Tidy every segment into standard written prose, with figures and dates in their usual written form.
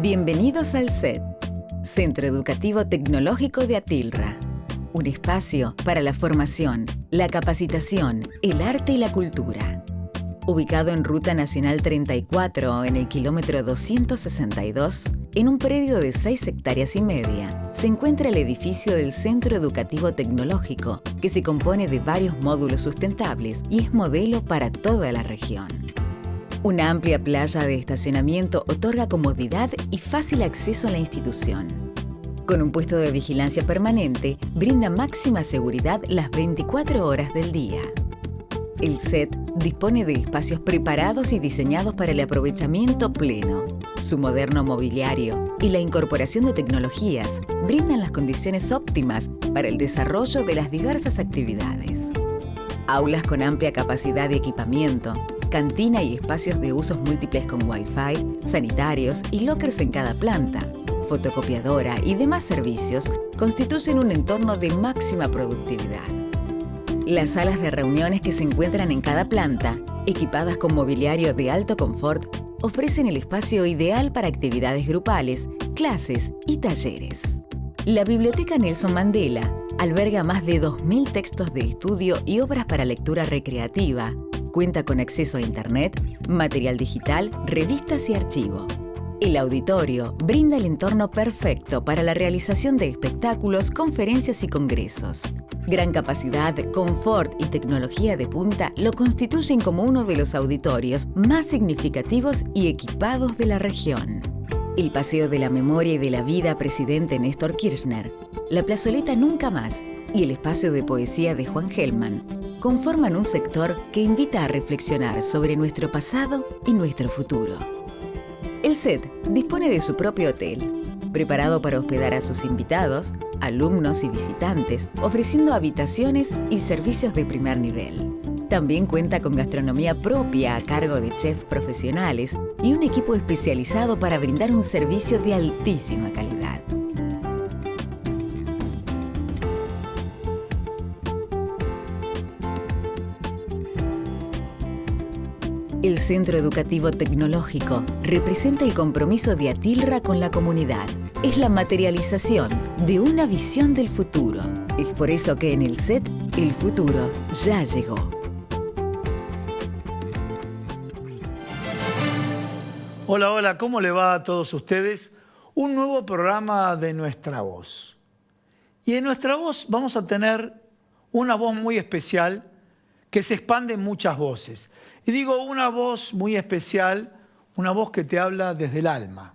Bienvenidos al CET, Centro Educativo Tecnológico de Atilra. Un espacio para la formación, la capacitación, el arte y la cultura. Ubicado en Ruta Nacional 34, en el kilómetro 262, en un predio de 6 hectáreas y media, se encuentra el edificio del Centro Educativo Tecnológico, que se compone de varios módulos sustentables y es modelo para toda la región. Una amplia playa de estacionamiento otorga comodidad y fácil acceso a la institución. Con un puesto de vigilancia permanente, brinda máxima seguridad las 24 horas del día. El CET dispone de espacios preparados y diseñados para el aprovechamiento pleno. Su moderno mobiliario y la incorporación de tecnologías brindan las condiciones óptimas para el desarrollo de las diversas actividades. Aulas con amplia capacidad de equipamiento, cantina y espacios de usos múltiples con Wi-Fi, sanitarios y lockers en cada planta, fotocopiadora y demás servicios constituyen un entorno de máxima productividad. Las salas de reuniones que se encuentran en cada planta, equipadas con mobiliario de alto confort, ofrecen el espacio ideal para actividades grupales, clases y talleres. La Biblioteca Nelson Mandela alberga más de 2.000 textos de estudio y obras para lectura recreativa. Cuenta con acceso a Internet, material digital, revistas y archivo. El auditorio brinda el entorno perfecto para la realización de espectáculos, conferencias y congresos. Gran capacidad, confort y tecnología de punta lo constituyen como uno de los auditorios más significativos y equipados de la región. El Paseo de la Memoria y de la Vida Presidente Néstor Kirchner, la Plazoleta Nunca Más y el Espacio de Poesía de Juan Gelman conforman un sector que invita a reflexionar sobre nuestro pasado y nuestro futuro. El CET dispone de su propio hotel, preparado para hospedar a sus invitados, alumnos y visitantes, ofreciendo habitaciones y servicios de primer nivel. También cuenta con gastronomía propia a cargo de chefs profesionales y un equipo especializado para brindar un servicio de altísima calidad. El Centro Educativo Tecnológico representa el compromiso de Atilra con la comunidad. Es la materialización de una visión del futuro. Es por eso que en el CET, el futuro ya llegó. Hola, hola, ¿cómo le va a todos ustedes? Un nuevo programa de Nuestra Voz. Y en Nuestra Voz vamos a tener una voz muy especial que se expande en muchas voces. Y digo una voz muy especial, una voz que te habla desde el alma.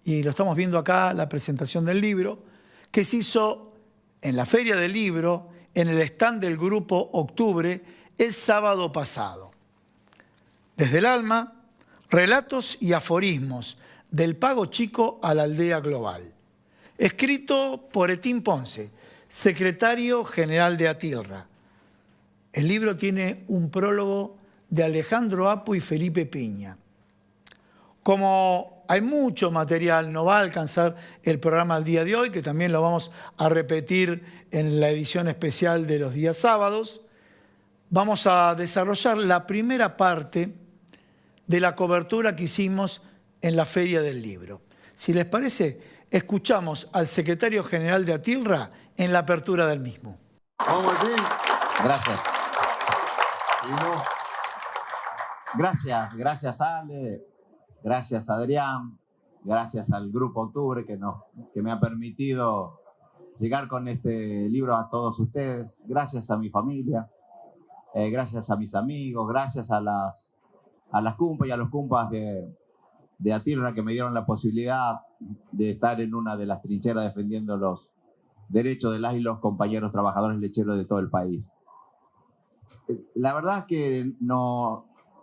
Y lo estamos viendo acá, la presentación del libro, que se hizo en la Feria del Libro, en el stand del Grupo Octubre, el sábado pasado. Desde el alma, relatos y aforismos del Pago Chico a la Aldea Global. Escrito por Etín Ponce, secretario general de Atilra. El libro tiene un prólogo de Alejandro Apo y Felipe Piña. Como hay mucho material, no va a alcanzar el programa al día de hoy, que también lo vamos a repetir en la edición especial de los días sábados, vamos a desarrollar la primera parte de la cobertura que hicimos en la Feria del Libro. Si les parece, escuchamos al secretario general de Atilra en la apertura del mismo. Vamos allí. Gracias. Gracias Ale, gracias Adrián, gracias al Grupo Octubre que me ha permitido llegar con este libro a todos ustedes, gracias a mi familia, gracias a mis amigos, gracias a las cumpas y a los cumpas de Atilra que me dieron la posibilidad de estar en una de las trincheras defendiendo los derechos de las y los compañeros trabajadores lecheros de todo el país. La verdad es que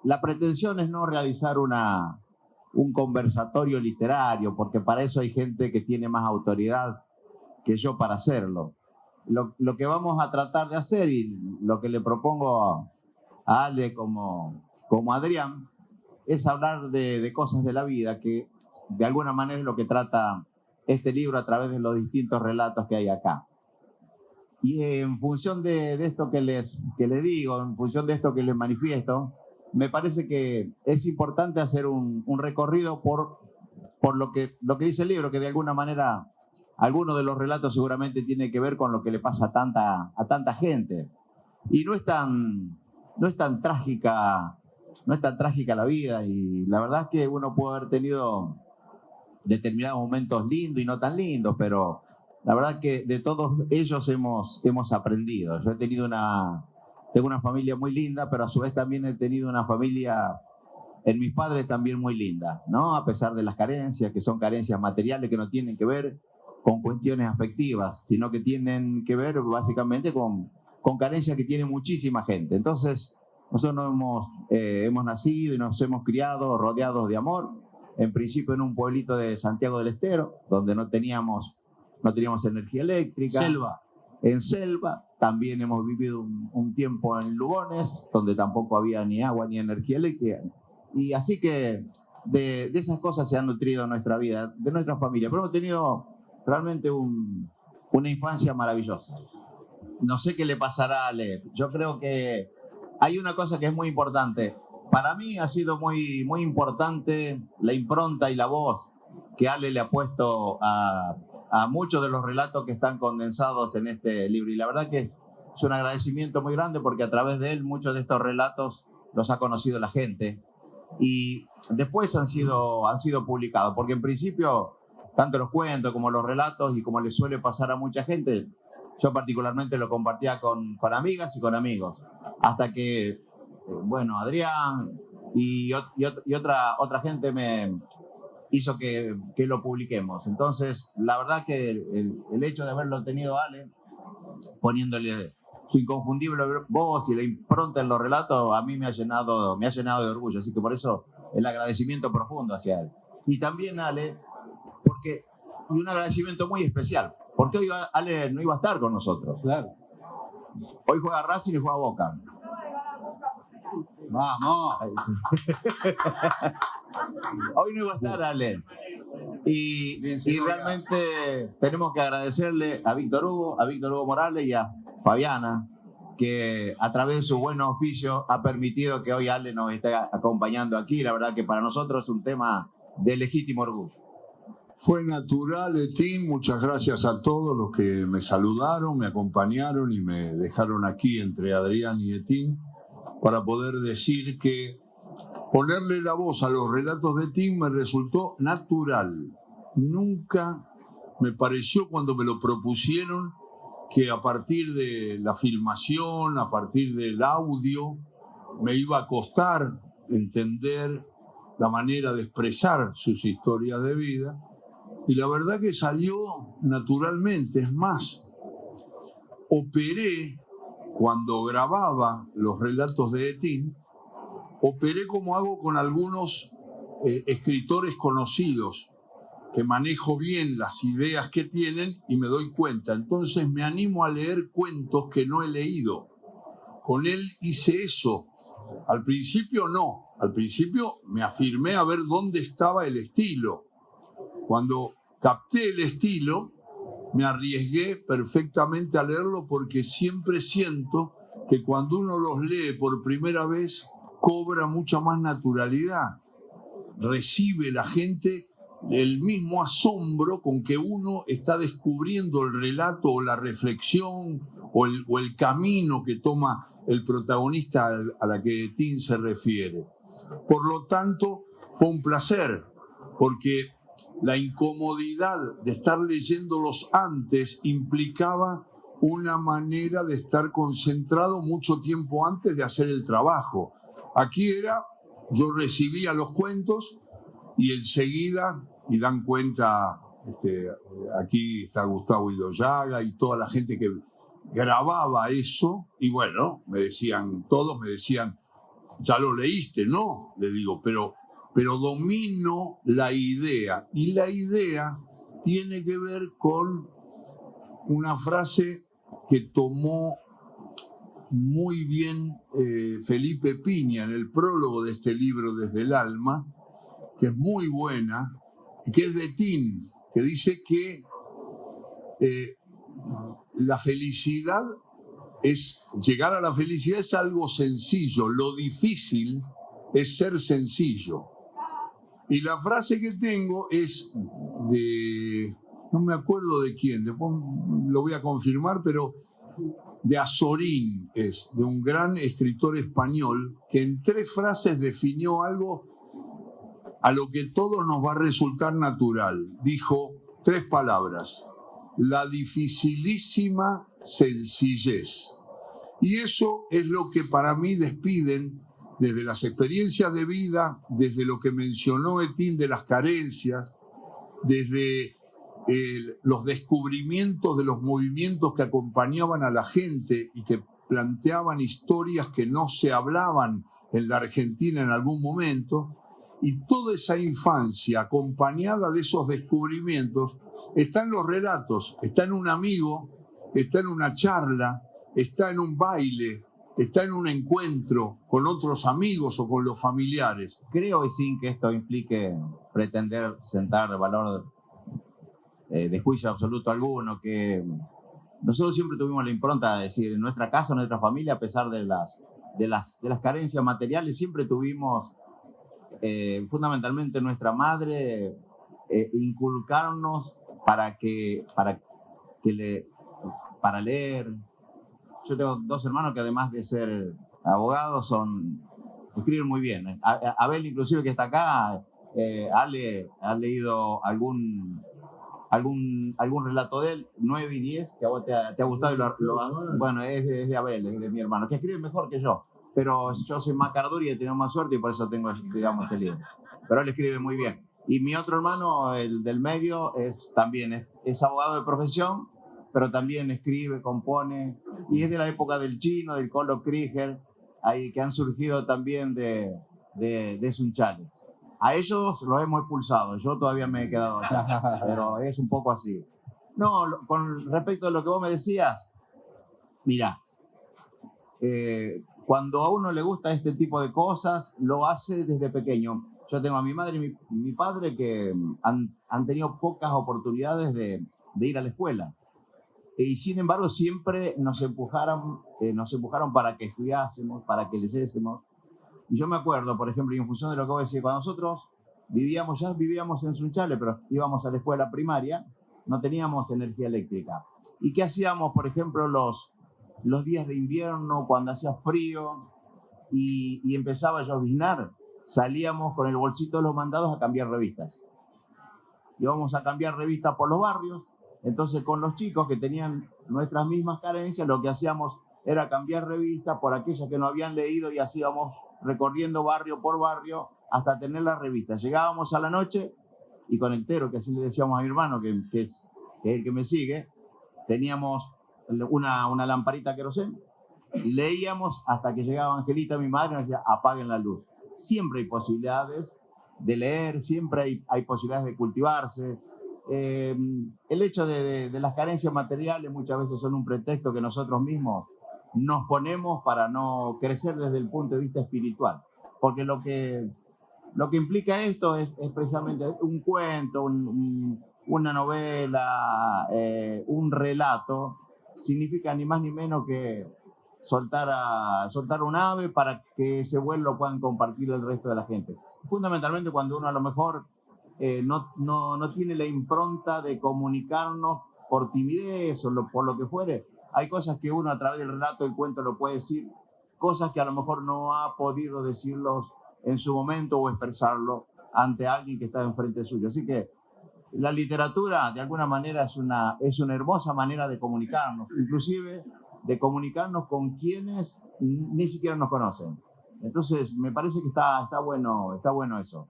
la pretensión es no realizar un conversatorio literario, porque para eso hay gente que tiene más autoridad que yo para hacerlo. Lo que vamos a tratar de hacer y lo que le propongo a Ale como Adrián es hablar de cosas de la vida, que de alguna manera es lo que trata este libro a través de los distintos relatos que hay acá. Y en función de esto que les digo, en función de esto que les manifiesto, me parece que es importante hacer un recorrido por por lo que dice el libro, que de alguna manera algunos de los relatos seguramente tienen que ver con lo que le pasa a tanta gente. Y no es tan trágica la vida, y la verdad es que uno puede haber tenido determinados momentos lindos y no tan lindos, pero la verdad que de todos ellos hemos aprendido. Yo tengo una familia muy linda, pero a su vez también he tenido una familia en mis padres también muy linda, ¿no? A pesar de las carencias, que son carencias materiales que no tienen que ver con cuestiones afectivas, sino que tienen que ver básicamente con carencias que tiene muchísima gente. Entonces, nosotros hemos nacido y nos hemos criado rodeados de amor, en principio en un pueblito de Santiago del Estero, donde no teníamos energía eléctrica. En selva. También hemos vivido un tiempo en Lugones, donde tampoco había ni agua ni energía eléctrica. Y así que de esas cosas se ha nutrido nuestra vida, de nuestra familia. Pero hemos tenido realmente una infancia maravillosa. No sé qué le pasará a Ale. Yo creo que hay una cosa que es muy importante. Para mí ha sido muy, muy importante la impronta y la voz que Ale le ha puesto a muchos de los relatos que están condensados en este libro. Y la verdad que es un agradecimiento muy grande, porque a través de él muchos de estos relatos los ha conocido la gente. Y después han sido publicados, porque en principio tanto los cuentos como los relatos, y como les suele pasar a mucha gente, yo particularmente lo compartía con amigas y con amigos, hasta que, bueno, Adrián y otra gente me hizo que lo publiquemos. Entonces, la verdad que el hecho de haberlo tenido a Ale, poniéndole su inconfundible voz y la impronta en los relatos, a mí me ha llenado de orgullo. Así que por eso el agradecimiento profundo hacia él. Y también a Ale, y un agradecimiento muy especial, porque hoy Ale no iba a estar con nosotros. Claro. Hoy juega Racing y juega Boca. Vamos. Hoy no iba a estar Ale. Y realmente tenemos que agradecerle a Víctor Hugo Morales y a Fabiana, que a través de su buen oficio ha permitido que hoy Ale nos esté acompañando aquí. La verdad que para nosotros es un tema de legítimo orgullo. Fue natural, Etín. Muchas gracias a todos los que me saludaron, me acompañaron y me dejaron aquí entre Adrián y Etín, para poder decir que ponerle la voz a los relatos de Etín me resultó natural. Nunca me pareció, cuando me lo propusieron, que a partir de la filmación, a partir del audio, me iba a costar entender la manera de expresar sus historias de vida. Y la verdad que salió naturalmente. Es más, operé, cuando grababa los relatos de Etín, operé como hago con algunos escritores conocidos, que manejo bien las ideas que tienen y me doy cuenta. Entonces me animo a leer cuentos que no he leído. Con él hice eso. Al principio no. Al principio me afirmé a ver dónde estaba el estilo. Cuando capté el estilo, me arriesgué perfectamente a leerlo, porque siempre siento que cuando uno los lee por primera vez, cobra mucha más naturalidad. Recibe la gente el mismo asombro con que uno está descubriendo el relato o la reflexión o el camino que toma el protagonista a la que Etín se refiere. Por lo tanto, fue un placer, porque la incomodidad de estar leyéndolos antes implicaba una manera de estar concentrado mucho tiempo antes de hacer el trabajo. Aquí yo recibía los cuentos y enseguida, y dan cuenta, aquí está Gustavo Idoyaga y toda la gente que grababa eso, y bueno, todos me decían, ¿ya lo leíste? No, le digo, pero domino la idea. Y la idea tiene que ver con una frase que tomó muy bien Felipe Piña en el prólogo de este libro, Desde el Alma, que es muy buena, y que es de Etín, que dice que la felicidad llegar a la felicidad es algo sencillo, lo difícil es ser sencillo. Y la frase que tengo es de, no me acuerdo de quién, después lo voy a confirmar, pero de Azorín, es de un gran escritor español que en 3 frases definió algo a lo que todo nos va a resultar natural. Dijo 3 palabras: la dificilísima sencillez. Y eso es lo que para mí despiden desde las experiencias de vida, desde lo que mencionó Etín de las carencias, desde los descubrimientos de los movimientos que acompañaban a la gente y que planteaban historias que no se hablaban en la Argentina en algún momento, y toda esa infancia acompañada de esos descubrimientos está en los relatos, está en un amigo, está en una charla, está en un baile, está en un encuentro con otros amigos o con los familiares. Creo, y sin que esto implique pretender sentar valor de juicio absoluto alguno, que nosotros siempre tuvimos la impronta de decir, en nuestra casa, en nuestra familia, a pesar de las carencias materiales, siempre tuvimos, fundamentalmente nuestra madre, inculcarnos para leer. Yo tengo 2 hermanos que además de ser abogados escriben muy bien. Abel, inclusive, que está acá, ha leído algún relato de él, 9 y 10, que a vos te ha gustado. Bueno, es de Abel, es de mi hermano, que escribe mejor que yo. Pero yo soy más cardura y he tenido más suerte y por eso tengo, digamos, este libro. Pero él escribe muy bien. Y mi otro hermano, el del medio, también es abogado de profesión, pero también escribe, compone, y es de la época del Chino, del Colo Krieger, ahí, que han surgido también de Sunchales. A ellos los hemos expulsado, yo todavía me he quedado allá, pero es un poco así. No, con respecto a lo que vos me decías, mira, cuando a uno le gusta este tipo de cosas, lo hace desde pequeño. Yo tengo a mi madre y mi padre que han tenido pocas oportunidades de ir a la escuela. Y sin embargo siempre nos empujaron para que estudiásemos, para que leyésemos. Y yo me acuerdo, por ejemplo, y en función de lo que vos decís, cuando nosotros vivíamos en Sunchales, pero íbamos a la escuela primaria, no teníamos energía eléctrica. ¿Y qué hacíamos, por ejemplo, los días de invierno, cuando hacía frío y empezaba a lloviznar? Salíamos con el bolsito de los mandados a cambiar revistas. Íbamos a cambiar revistas por los barrios. Entonces, con los chicos que tenían nuestras mismas carencias, lo que hacíamos era cambiar revistas por aquellas que no habían leído y así íbamos recorriendo barrio por barrio hasta tener las revistas. Llegábamos a la noche y con el tero, que así le decíamos a mi hermano, que es el que me sigue, teníamos una lamparita querosén y leíamos hasta que llegaba Angelita, mi madre, y nos decía, apaguen la luz. Siempre hay posibilidades de leer, siempre hay posibilidades de cultivarse. El hecho de las carencias materiales muchas veces son un pretexto que nosotros mismos nos ponemos para no crecer desde el punto de vista espiritual. Porque lo que implica esto es precisamente un cuento, una novela, un relato, significa ni más ni menos que soltar un ave para que ese vuelo lo puedan compartir el resto de la gente. Fundamentalmente cuando uno a lo mejor no tiene la impronta de comunicarnos por timidez o por lo que fuere. Hay cosas que uno a través del relato, del cuento lo puede decir, cosas que a lo mejor no ha podido decirlos en su momento o expresarlo ante alguien que está enfrente suyo. Así que la literatura de alguna manera es una hermosa manera de comunicarnos, inclusive de comunicarnos con quienes ni siquiera nos conocen. Entonces me parece que está bueno eso.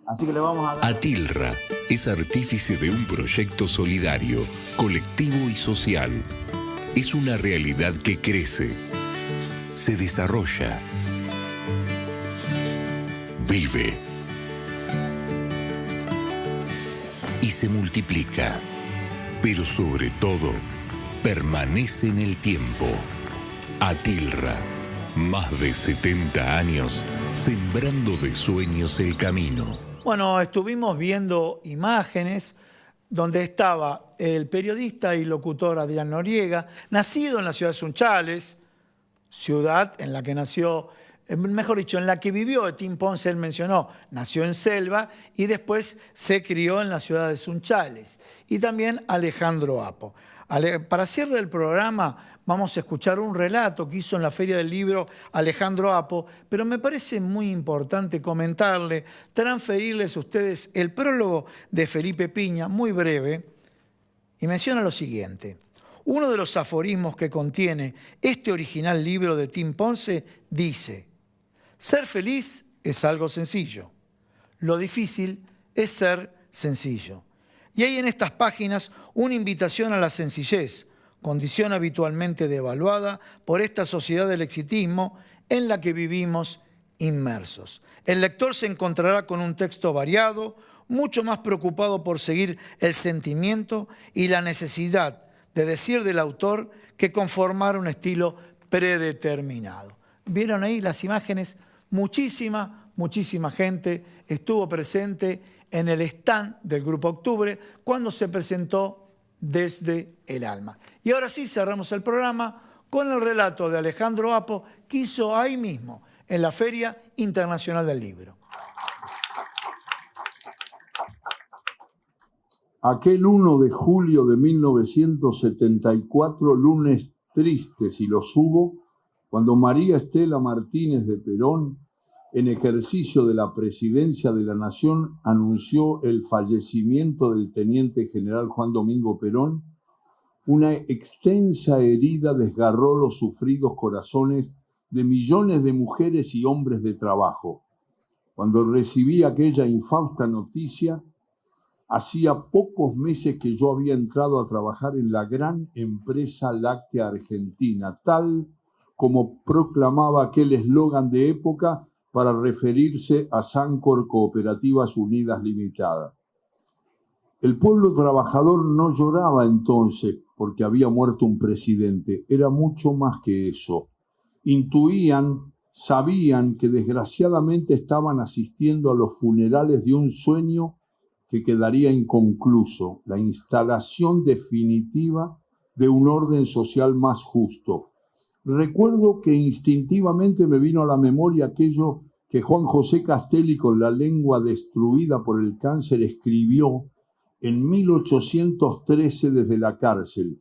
Así que le vamos a dar... Atilra es artífice de un proyecto solidario, colectivo y social. Es una realidad que crece, se desarrolla, vive y se multiplica, pero sobre todo permanece en el tiempo. Atilra, más de 70 años sembrando de sueños el camino. Bueno, estuvimos viendo imágenes donde estaba el periodista y locutor Adrián Noriega, nacido en la ciudad de Sunchales, ciudad en la que nació mejor dicho, en la que vivió Etín Ponce. Él mencionó, nació en Selva y después se crió en la ciudad de Sunchales. Y también Alejandro Apo. Para cierre del programa vamos a escuchar un relato que hizo en la Feria del Libro Alejandro Apo, pero me parece muy importante comentarle, transferirles a ustedes el prólogo de Felipe Piña, muy breve, y menciona lo siguiente. Uno de los aforismos que contiene este original libro de Etín Ponce dice: ser feliz es algo sencillo, lo difícil es ser sencillo. Y hay en estas páginas una invitación a la sencillez, condición habitualmente devaluada por esta sociedad del exitismo en la que vivimos inmersos. El lector se encontrará con un texto variado, mucho más preocupado por seguir el sentimiento y la necesidad de decir del autor que conformar un estilo predeterminado. ¿Vieron ahí las imágenes? Muchísima gente estuvo presente en el stand del Grupo Octubre cuando se presentó Desde el Alma. Y ahora sí cerramos el programa con el relato de Alejandro Apo que hizo ahí mismo, en la Feria Internacional del Libro. Aquel 1 de julio de 1974, lunes triste si los hubo, cuando María Estela Martínez de Perón, en ejercicio de la presidencia de la Nación, anunció el fallecimiento del teniente general Juan Domingo Perón, una extensa herida desgarró los sufridos corazones de millones de mujeres y hombres de trabajo. Cuando recibí aquella infausta noticia, hacía pocos meses que yo había entrado a trabajar en la gran empresa láctea argentina, tal como proclamaba aquel eslogan de época para referirse a Sancor Cooperativas Unidas Limitada. El pueblo trabajador no lloraba entonces porque había muerto un presidente, era mucho más que eso. Intuían, sabían que desgraciadamente estaban asistiendo a los funerales de un sueño que quedaría inconcluso, la instalación definitiva de un orden social más justo. Recuerdo que instintivamente me vino a la memoria aquello que Juan José Castelli, con la lengua destruida por el cáncer, escribió en 1813 desde la cárcel.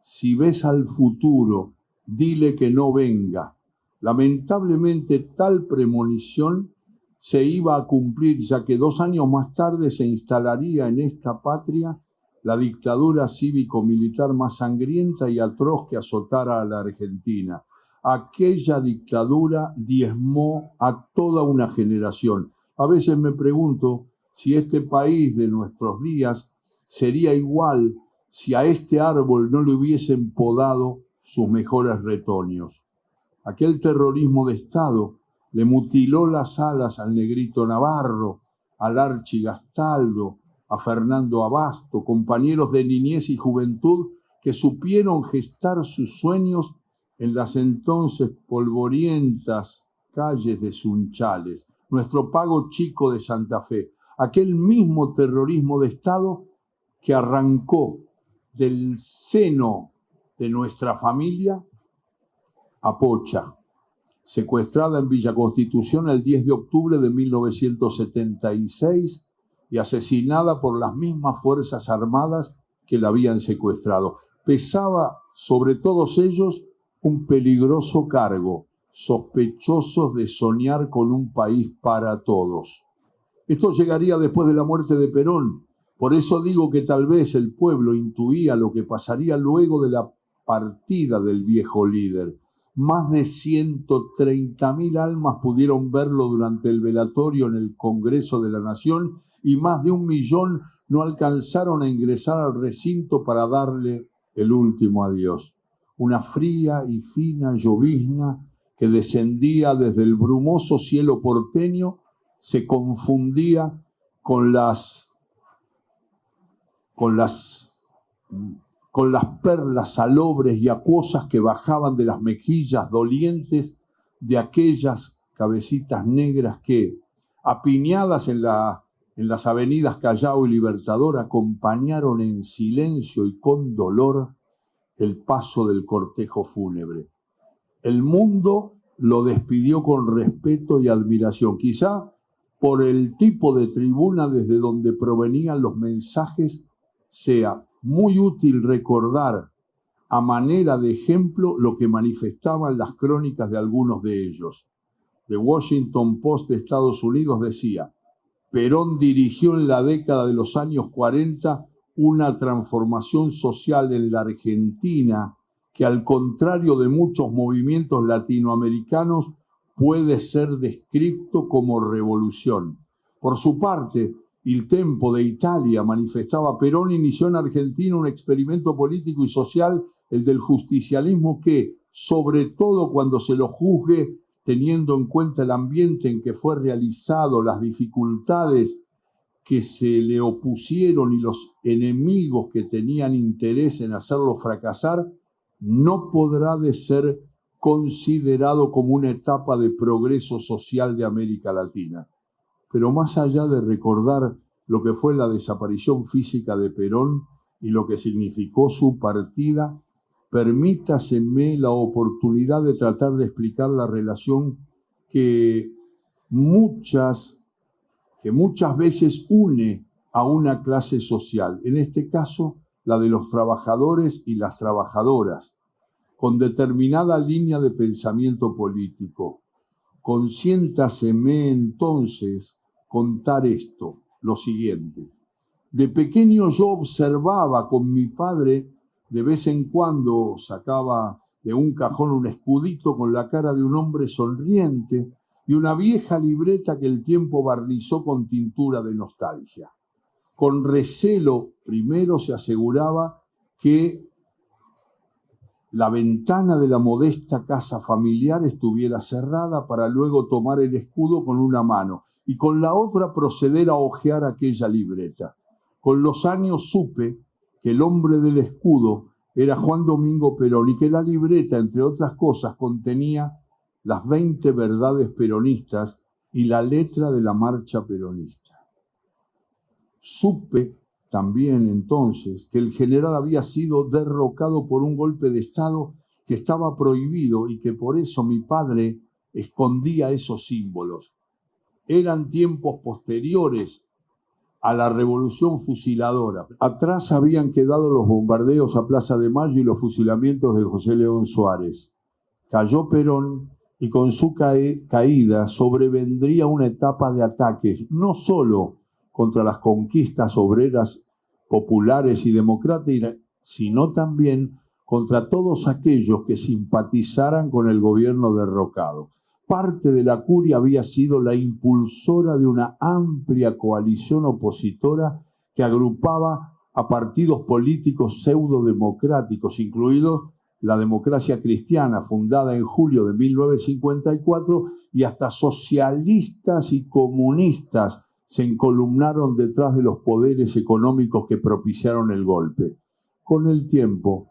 Si ves al futuro, dile que no venga. Lamentablemente tal premonición se iba a cumplir, ya que 2 años más tarde se instalaría en esta patria la dictadura cívico-militar más sangrienta y atroz que azotara a la Argentina. Aquella dictadura diezmó a toda una generación. A veces me pregunto si este país de nuestros días sería igual si a este árbol no le hubiesen podado sus mejores retoños. Aquel terrorismo de Estado le mutiló las alas al Negrito Navarro, al Archi Gastaldo, a Fernando Abasto, compañeros de niñez y juventud que supieron gestar sus sueños en las entonces polvorientas calles de Sunchales, nuestro Pago Chico de Santa Fe, aquel mismo terrorismo de Estado que arrancó del seno de nuestra familia a Pocha, secuestrada en Villa Constitución el 10 de octubre de 1976 y asesinada por las mismas Fuerzas Armadas que la habían secuestrado. Pesaba sobre todos ellos un peligroso cargo, sospechosos de soñar con un país para todos. Esto llegaría después de la muerte de Perón. Por eso digo que tal vez el pueblo intuía lo que pasaría luego de la partida del viejo líder. Más de 130.000 almas pudieron verlo durante el velatorio en el Congreso de la Nación y más de 1 millón no alcanzaron a ingresar al recinto para darle el último adiós. Una fría y fina llovizna que descendía desde el brumoso cielo porteño se confundía con las perlas salobres y acuosas que bajaban de las mejillas dolientes de aquellas cabecitas negras que, apiñadas en las avenidas Callao y Libertador, acompañaron en silencio y con dolor el paso del cortejo fúnebre. El mundo lo despidió con respeto y admiración, quizá por el tipo de tribuna desde donde provenían los mensajes. Sea muy útil recordar a manera de ejemplo lo que manifestaban las crónicas de algunos de ellos. The Washington Post de Estados Unidos decía: Perón dirigió en la década de los años 40 una transformación social en la Argentina que, al contrario de muchos movimientos latinoamericanos, puede ser descrito como revolución. Por su parte, Il Tempo de Italia manifestaba: Perón inició en Argentina un experimento político y social, el del justicialismo, que, sobre todo cuando se lo juzgue teniendo en cuenta el ambiente en que fue realizado, las dificultades que se le opusieron y los enemigos que tenían interés en hacerlo fracasar, no podrá de ser considerado como una etapa de progreso social de América Latina. Pero más allá de recordar lo que fue la desaparición física de Perón y lo que significó su partida, permítaseme la oportunidad de tratar de explicar la relación que muchas veces une a una clase social, en este caso la de los trabajadores y las trabajadoras, con determinada línea de pensamiento político. Consiéntaseme entonces contar esto, lo siguiente. De pequeño yo observaba con mi padre, de vez en cuando sacaba de un cajón un escudito con la cara de un hombre sonriente y una vieja libreta que el tiempo barnizó con tintura de nostalgia. Con recelo primero se aseguraba que la ventana de la modesta casa familiar estuviera cerrada, para luego tomar el escudo con una mano y con la otra proceder a hojear aquella libreta. Con los años supe que el hombre del escudo era Juan Domingo Perón y que la libreta, entre otras cosas, contenía las 20 verdades peronistas y la letra de la marcha peronista. Supe también entonces que el general había sido derrocado por un golpe de Estado que estaba prohibido y que por eso mi padre escondía esos símbolos. Eran tiempos posteriores a la revolución fusiladora. Atrás habían quedado los bombardeos a Plaza de Mayo y los fusilamientos de José León Suárez. Cayó Perón y con su caída sobrevendría una etapa de ataques, no solo contra las conquistas obreras, populares y democráticas, sino también contra todos aquellos que simpatizaran con el gobierno derrocado. Parte de la curia había sido la impulsora de una amplia coalición opositora que agrupaba a partidos políticos pseudodemocráticos, incluidos la Democracia Cristiana, fundada en julio de 1954, y hasta socialistas y comunistas se encolumnaron detrás de los poderes económicos que propiciaron el golpe. Con el tiempo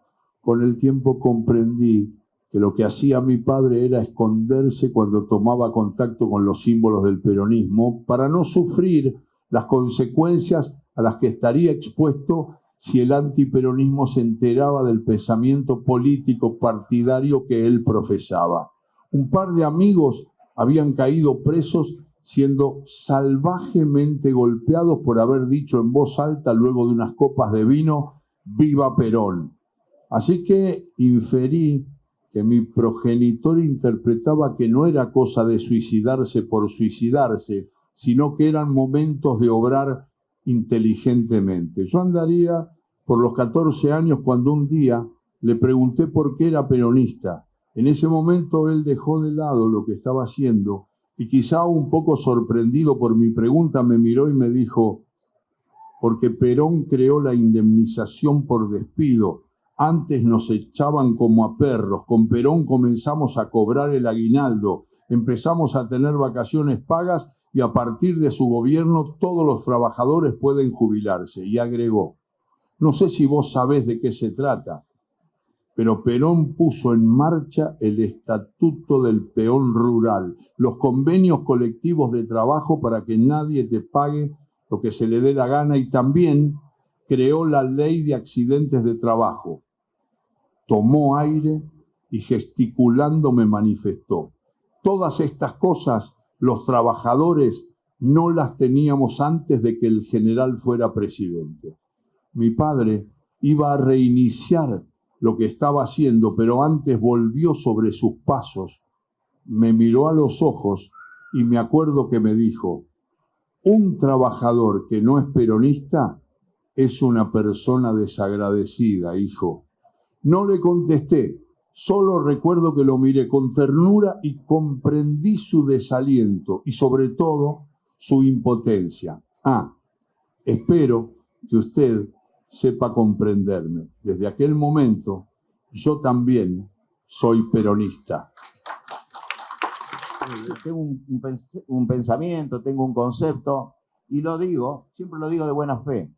comprendí que lo que hacía mi padre era esconderse cuando tomaba contacto con los símbolos del peronismo para no sufrir las consecuencias a las que estaría expuesto si el antiperonismo se enteraba del pensamiento político partidario que él profesaba. Un par de amigos habían caído presos siendo salvajemente golpeados por haber dicho en voz alta, luego de unas copas de vino, ¡Viva Perón! Así que inferí que mi progenitor interpretaba que no era cosa de suicidarse por suicidarse, sino que eran momentos de obrar inteligentemente. Yo andaría por los 14 años cuando un día le pregunté por qué era peronista. En ese momento él dejó de lado lo que estaba haciendo y, quizá un poco sorprendido por mi pregunta, me miró y me dijo: porque Perón creó la indemnización por despido. Antes nos echaban como a perros. Con Perón comenzamos a cobrar el aguinaldo, empezamos a tener vacaciones pagas y a partir de su gobierno todos los trabajadores pueden jubilarse. Y agregó: no sé si vos sabés de qué se trata, pero Perón puso en marcha el Estatuto del Peón Rural, los convenios colectivos de trabajo para que nadie te pague lo que se le dé la gana, y también creó la Ley de Accidentes de Trabajo. Tomó aire y gesticulando me manifestó: Todas estas cosas los trabajadores no las teníamos antes de que el general fuera presidente. Mi padre iba a reiniciar lo que estaba haciendo, pero antes volvió sobre sus pasos, me miró a los ojos y me acuerdo que me dijo: un trabajador que no es peronista es una persona desagradecida, hijo. No le contesté, solo recuerdo que lo miré con ternura y comprendí su desaliento y sobre todo su impotencia. Espero que usted sepa comprenderme. Desde aquel momento yo también soy peronista. Tengo un pensamiento, tengo un concepto, y lo digo, siempre lo digo de buena fe,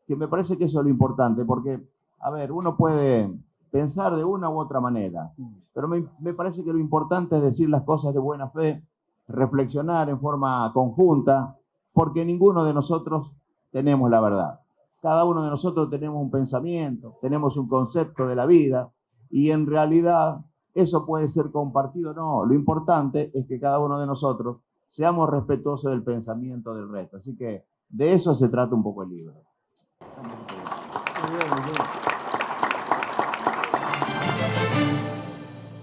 que me parece que eso es lo importante, porque, a ver, uno puede pensar de una u otra manera, pero me parece que lo importante es decir las cosas de buena fe, reflexionar en forma conjunta, porque ninguno de nosotros tenemos la verdad. Cada uno de nosotros tenemos un pensamiento, tenemos un concepto de la vida, y en realidad eso puede ser compartido o no. Lo importante es que cada uno de nosotros seamos respetuosos del pensamiento del resto. Así que de eso se trata un poco el libro. Muy bien, muy bien.